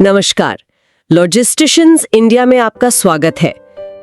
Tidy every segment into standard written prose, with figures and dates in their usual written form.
नमस्कार। लॉजिस्टिशियंस इंडिया में आपका स्वागत है।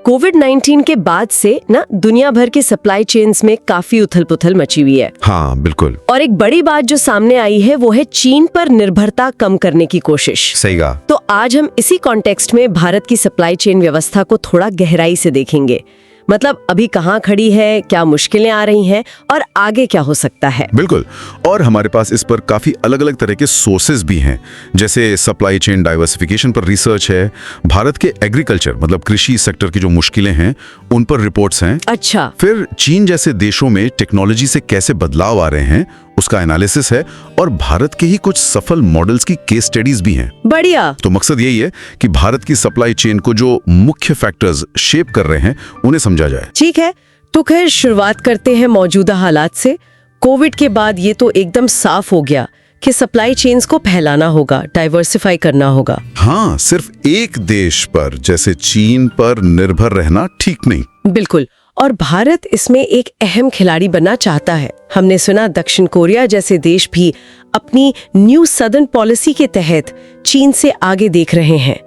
कोविड-19 के बाद से दुनिया भर की सप्लाई चेन्स में काफी उथल-पुथल मची हुई है। हाँ, बिल्कुल। और एक बड़ी बात जो सामने आई है वो है चीन पर निर्भरता कम करने की कोशिश। सही कहा। तो आज हम इसी कॉन्टेक्स्ट में भारत की सप्लाई चेन व्यवस्था को थोड़ा गहराई से देखेंगे। मतलब अभी कहाँ खड़ी है, क्या मुश्किलें आ रही हैं और आगे क्या हो सकता है। बिल्कुल। और हमारे पास इस पर काफी अलग अलग तरह के सोर्सेज भी हैं, जैसे सप्लाई चेन डाइवर्सिफिकेशन पर रिसर्च है, भारत के एग्रीकल्चर मतलब कृषि सेक्टर की जो मुश्किलें हैं उन पर रिपोर्ट्स हैं। अच्छा। फिर चीन जैसे देशों में टेक्नोलॉजी से कैसे बदलाव आ रहे हैं उसका एनालिसिस है, और भारत के ही कुछ सफल मॉडल्स की केस स्टडीज भी हैं। बढ़िया। तो मकसद यही है कि भारत की सप्लाई चेन को जो मुख्य फैक्टर्स शेप कर रहे हैं उन्हें समझा जाए। ठीक है, तो खैर शुरुआत करते हैं मौजूदा हालात से। कोविड के बाद ये तो एकदम साफ हो गया कि सप्लाई चेन्स को फैलाना होगा, डाइवर्सिफाई करना होगा। हाँ, सिर्फ एक देश पर जैसे चीन पर निर्भर रहना ठीक नहीं। बिल्कुल। और भारत इसमें एक अहम खिलाड़ी बनना चाहता है। हमने सुना दक्षिण कोरिया जैसे देश भी अपनी न्यू सदर्न पॉलिसी के तहत चीन से आगे देख रहे हैं।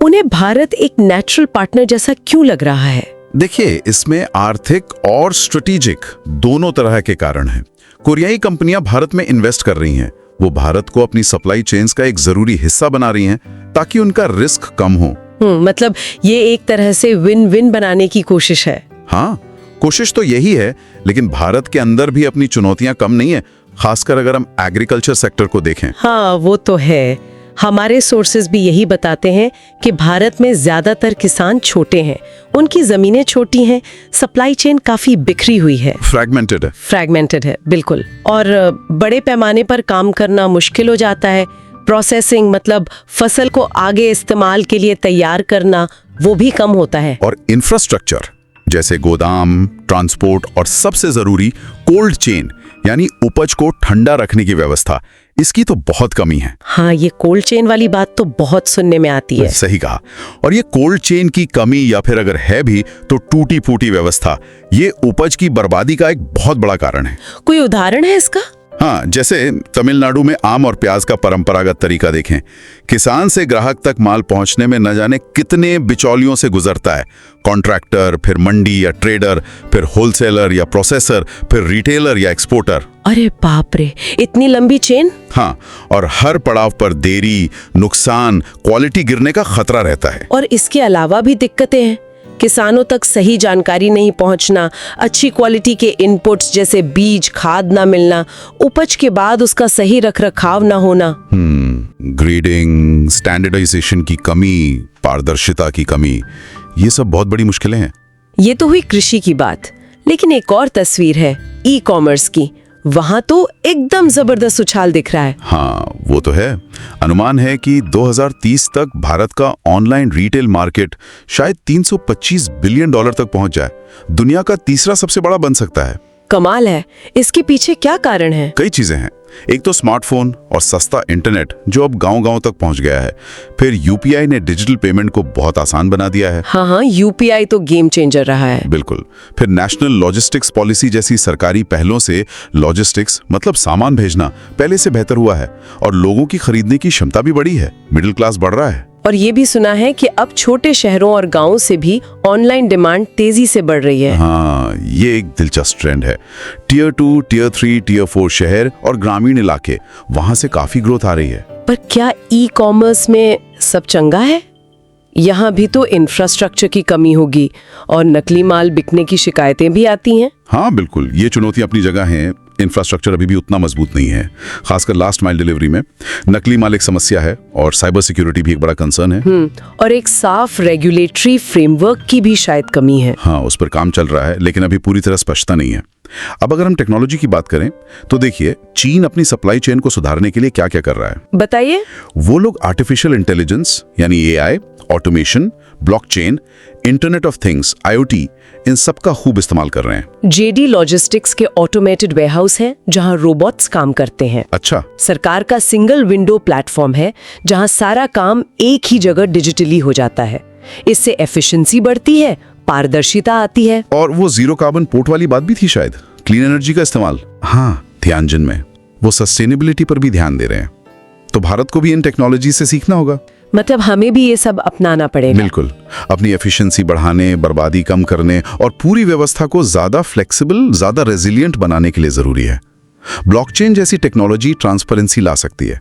उन्हें भारत एक नेचुरल पार्टनर जैसा क्यों लग रहा है? देखिए, इसमें आर्थिक और स्ट्रेटेजिक दोनों तरह के कारण हैं। कोरियाई कंपनियां भारत में इन्वेस्ट कर रही हैं। वो भारत को अपनी सप्लाई चेन्स का एक जरूरी हिस्सा बना रही हैं ताकि उनका रिस्क कम हो। मतलब ये एक तरह से विन विन बनाने की कोशिश है। हाँ, कोशिश तो यही है, लेकिन भारत के अंदर भी अपनी चुनौतियां कम नहीं है, खासकर अगर हम एग्रीकल्चर सेक्टर को देखें। हाँ, वो तो है। हमारे सोर्सेज भी यही बताते हैं कि भारत में ज्यादातर किसान छोटे हैं, उनकी जमीनें छोटी हैं, सप्लाई चेन काफी बिखरी हुई है, फ्रैगमेंटेड है। बिल्कुल। और बड़े पैमाने पर काम करना मुश्किल हो जाता है। प्रोसेसिंग मतलब फसल को आगे इस्तेमाल के लिए तैयार करना, वो भी कम होता है। और इंफ्रास्ट्रक्चर जैसे गोदाम, ट्रांसपोर्ट और सबसे जरूरी कोल्ड चेन यानी उपज को ठंडा रखने की व्यवस्था, इसकी तो बहुत कमी है। हाँ, ये कोल्ड चेन वाली बात तो बहुत सुनने में आती है। सही कहा। और ये कोल्ड चेन की कमी या फिर अगर है भी तो टूटी फूटी व्यवस्था, ये उपज की बर्बादी का एक बहुत बड़ा कारण है। कोई उदाहरण है इसका? हाँ, जैसे तमिलनाडु में आम और प्याज का परंपरागत तरीका देखें। किसान से ग्राहक तक माल पहुंचने में न जाने कितने बिचौलियों से गुजरता है। कॉन्ट्रैक्टर, फिर मंडी या ट्रेडर, फिर होलसेलर या प्रोसेसर, फिर रिटेलर या एक्सपोर्टर। अरे बाप रे, इतनी लंबी चेन। हाँ, और हर पड़ाव पर देरी, नुकसान, क्वालिटी गिरने का खतरा रहता है। और इसके अलावा भी दिक्कतें हैं। किसानों तक सही जानकारी नहीं पहुंचना, अच्छी क्वालिटी के इनपुट्स जैसे बीज, खाद ना मिलना, उपज के बाद उसका सही रखरखाव ना होना। ग्रेडिंग, स्टैंडर्डाइजेशन की कमी, पारदर्शिता की कमी, ये सब बहुत बड़ी मुश्किलें हैं। ये तो हुई कृषि की बात, लेकिन एक और तस्वीर है ई कॉमर्स की। वहां तो एकदम जबरदस्त उछाल दिख रहा है। हाँ, वो तो है। अनुमान है कि 2030 तक भारत का ऑनलाइन रिटेल मार्केट शायद $325 बिलियन तक पहुंच जाए। दुनिया का तीसरा सबसे बड़ा बन सकता है। कमाल है। इसके पीछे क्या कारण है? कई चीजें हैं। एक तो स्मार्टफोन और सस्ता इंटरनेट जो अब गांव-गांव तक पहुंच गया है। फिर यूपीआई ने डिजिटल पेमेंट को बहुत आसान बना दिया है। हाँ, यूपीआई तो गेम चेंजर रहा है। बिल्कुल। फिर नेशनल लॉजिस्टिक्स पॉलिसी जैसी सरकारी पहलों से लॉजिस्टिक्स मतलब सामान भेजना पहले से बेहतर हुआ है, और लोगों की खरीदने की क्षमता भी बढ़ी है। मिडिल क्लास बढ़ रहा है। और ये भी सुना है कि अब छोटे शहरों और गांवों से भी ऑनलाइन डिमांड तेजी से बढ़ रही है। हाँ, ये एक दिलचस्प ट्रेंड है। टियर 2, टियर 3, टियर 4 शहर और ग्रामीण इलाके, वहां से काफी ग्रोथ आ रही है। पर क्या ई कॉमर्स में सब चंगा है? यहाँ भी तो इंफ्रास्ट्रक्चर की कमी होगी और नकली माल बिकने की शिकायतें भी आती हैं। हाँ बिल्कुल, ये चुनौतियां अपनी जगह हैं। इंफ्रास्ट्रक्चर अभी भी उतना मजबूत नहीं है, खासकर लास्ट माइल डिलीवरी में। नकली माल एक समस्या है और साइबर सिक्योरिटी भी एक बड़ा कंसर्न है। और एक साफ रेगुलेटरी फ्रेमवर्क की भी शायद कमी है। हाँ, उस पर काम चल रहा है, लेकिन अभी पूरी तरह स्पष्टता नहीं है। अब अगर हम टेक्नोलॉजी की बात करें तो देखिए, चीन अपनी सप्लाई चेन को सुधारने के लिए क्या क्या कर रहा है। बताइए। वो लोग आर्टिफिशियल इंटेलिजेंस यानी AI, automation, blockchain, internet of things IoT, इन सब का खूब इस्तेमाल कर रहे हैं। जेडी लॉजिस्टिक्स के ऑटोमेटेड वेयरहाउस है जहां रोबोट्स काम करते हैं। अच्छा। सरकार का सिंगल विंडो प्लेटफॉर्म है जहां सारा काम एक ही जगह डिजिटली हो जाता है। इससे एफिशिएंसी बढ़ती है, पारदर्शिता आती है। और वो जीरो कार्बन पोर्ट वाली बात भी थी शायद, क्लीन एनर्जी का इस्तेमाल। हाँ, ध्यानजन में वो सस्टेनेबिलिटी पर भी ध्यान दे रहे हैं। तो भारत को भी इन टेक्नोलॉजी से सीखना होगा। मतलब हमें भी ये सब अपनाना पड़ेगा। बिल्कुल, अपनी एफिशिएंसी बढ़ाने, बर्बादी कम करने और पूरी व्यवस्था को ज्यादा फ्लेक्सिबल, ज्यादा रेजिलिएंट बनाने के लिए जरूरी है। ब्लॉकचेन जैसी टेक्नोलॉजी ट्रांसपेरेंसी ला सकती है,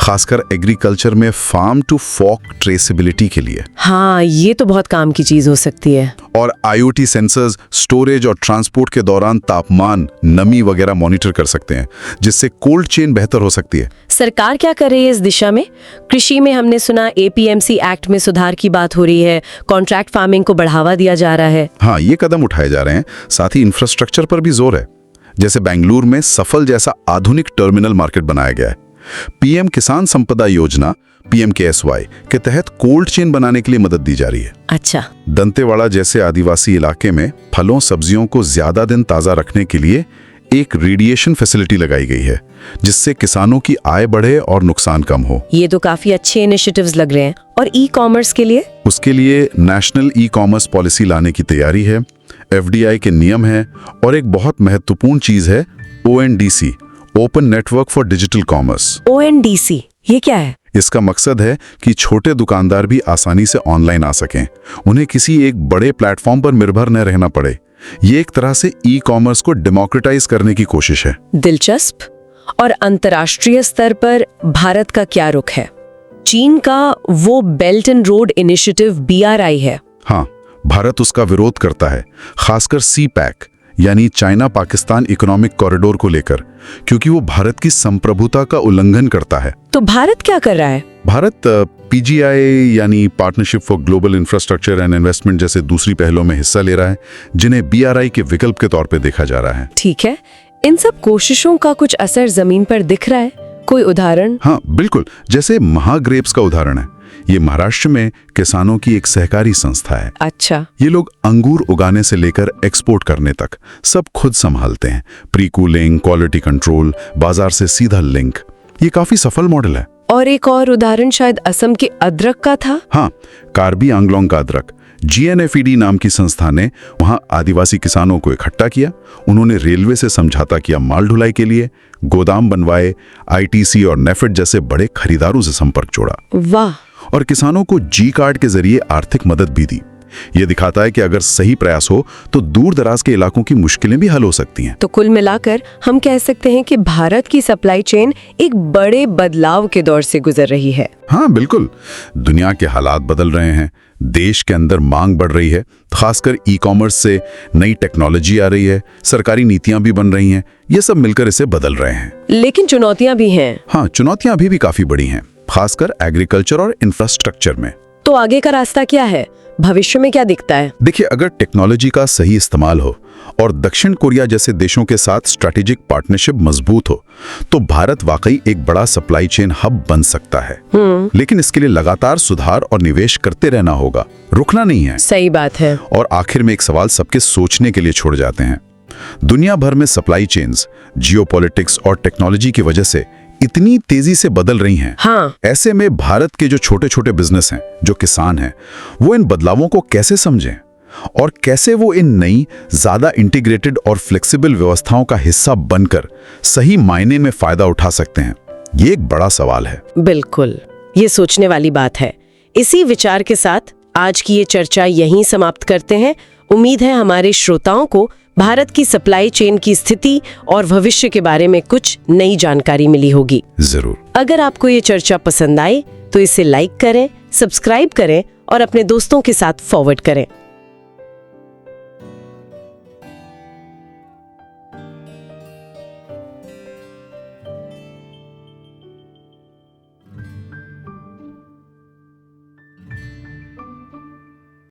खासकर एग्रीकल्चर में फार्म टू फॉर्क ट्रेसेबिलिटी के लिए। हाँ, ये तो बहुत काम की चीज हो सकती है। और IoT सेंसर्स स्टोरेज और ट्रांसपोर्ट के दौरान तापमान, नमी वगैरह मॉनिटर कर सकते हैं, जिससे कोल्ड चेन बेहतर हो सकती है। सरकार क्या कर रही है इस दिशा में? कृषि में हमने सुना APMC एक्ट में सुधार की बात हो रही है, कॉन्ट्रैक्ट फार्मिंग को बढ़ावा दिया जा रहा है। हाँ, ये कदम उठाए जा रहे हैं। साथ ही इंफ्रास्ट्रक्चर पर भी जोर है, जैसे बेंगलुरु में सफल जैसा आधुनिक टर्मिनल मार्केट बनाया गया है। PM किसान संपदा योजना PMKSY के तहत कोल्ड चेन बनाने के लिए मदद दी जा रही है। अच्छा। दंतेवाड़ा जैसे आदिवासी इलाके में फलों सब्जियों को ज्यादा दिन ताजा रखने के लिए एक रेडिएशन फैसिलिटी लगाई गई है, जिससे किसानों की आय बढ़े और नुकसान कम हो। ये तो काफी अच्छे इनिशिएटिव्स लग रहे हैं। और ई-कॉमर्स के लिए? उसके लिए नेशनल ई-कॉमर्स पॉलिसी लाने की तैयारी है, FDI के नियम है और एक बहुत महत्वपूर्ण चीज है ONDC, open network for digital commerce. ONDC ये क्या है? इसका मकसद है कि छोटे दुकानदार भी आसानी से ऑनलाइन आ सकें, उन्हें किसी एक बड़े प्लेटफॉर्म पर निर्भर न रहना पड़े। ये एक तरह से ई-कॉमर्स को डेमोक्रेटाइज करने की कोशिश है। दिलचस्प। और अंतर्राष्ट्रीय स्तर पर भारत का क्या रुख है? चीन का वो belt and road initiative BRI है। हाँ, भारत उसका विरोध करता है, खासकर CPEC यानी चाइना पाकिस्तान इकोनॉमिक कॉरिडोर को लेकर, क्योंकि वो भारत की संप्रभुता का उल्लंघन करता है। तो भारत क्या कर रहा है? भारत PGI यानी partnership for global infrastructure and investment जैसे दूसरी पहलों में हिस्सा ले रहा है, जिन्हें BRI के विकल्प के तौर पे देखा जा रहा है। ठीक है, इन सब कोशिशों का कुछ असर जमीन पर दिख रहा है? कोई उदाहरण? हाँ बिल्कुल, जैसे महाग्रेप्स का उदाहरण है। ये महाराष्ट्र में किसानों की एक सहकारी संस्था है। अच्छा। ये लोग अंगूर उगाने से लेकर एक्सपोर्ट करने तक सब खुद संभालते हैं। प्री कूलिंग, क्वालिटी कंट्रोल, बाजार से सीधा लिंक, ये काफी सफल मॉडल है। और एक और उदाहरण शायद असम के अदरक का था। हाँ, कार्बी आंगलोंग का अदरक। GNFED नाम की संस्था ने वहां आदिवासी किसानों को इकट्ठा किया, उन्होंने रेलवे से समझौता किया माल ढुलाई के लिए, गोदाम बनवाए, ITC और नेफेड जैसे बड़े खरीदारों से संपर्क जोड़ा। वाह। और किसानों को G कार्ड के जरिए आर्थिक मदद भी दी। ये दिखाता है कि अगर सही प्रयास हो तो दूर दराज के इलाकों की मुश्किलें भी हल हो सकती हैं। तो कुल मिलाकर हम कह सकते हैं कि भारत की सप्लाई चेन एक बड़े बदलाव के दौर से गुजर रही है। हाँ बिल्कुल, दुनिया के हालात बदल रहे हैं, देश के अंदर मांग बढ़ रही है, खासकर ई-कॉमर्स से नई टेक्नोलॉजी आ रही है, सरकारी नीतियां भी बन रही हैं, ये सब मिलकर इसे बदल रहे हैं। लेकिन चुनौतियां भी हैं। हाँ, चुनौतियां अभी भी काफी बड़ी हैं, खासकर एग्रीकल्चर और इंफ्रास्ट्रक्चर में। तो आगे का रास्ता क्या है? भविष्य में क्या दिखता है? देखिए, अगर टेक्नोलॉजी का सही इस्तेमाल हो और दक्षिण कोरिया जैसे देशों के साथ स्ट्रैटेजिक पार्टनरशिप मजबूत हो, तो भारत वाकई एक बड़ा सप्लाई चेन हब बन सकता है। लेकिन इसके लिए लगातार सुधार और निवेश करते रहना होगा, रुकना नहीं है। सही बात है। और आखिर में एक सवाल सबके सोचने के लिए छोड़ जाते हैं। दुनिया भर में सप्लाई चेन्स जियोपॉलिटिक्स और टेक्नोलॉजी की वजह से इतनी तेजी से बदल रही हैं। हाँ। ऐसे में भारत के जो छोटे छोटे बिजनेस हैं, जो किसान हैं, वो इन बदलावों को कैसे समझें और कैसे वो इन नई, ज्यादा इंटीग्रेटेड और फ्लेक्सिबल व्यवस्थाओं का हिस्सा बनकर सही मायने में फायदा उठा सकते हैं, ये एक बड़ा सवाल है। बिल्कुल, ये सोचने वाली बात है। इसी विचार के साथ आज की ये चर्चा यहीं समाप्त करते हैं। उम्मीद है हमारे श्रोताओं को भारत की सप्लाई चेन की स्थिति और भविष्य के बारे में कुछ नई जानकारी मिली होगी। जरूर। अगर आपको ये चर्चा पसंद आए तो इसे लाइक करें, सब्सक्राइब करें और अपने दोस्तों के साथ फॉरवर्ड करें।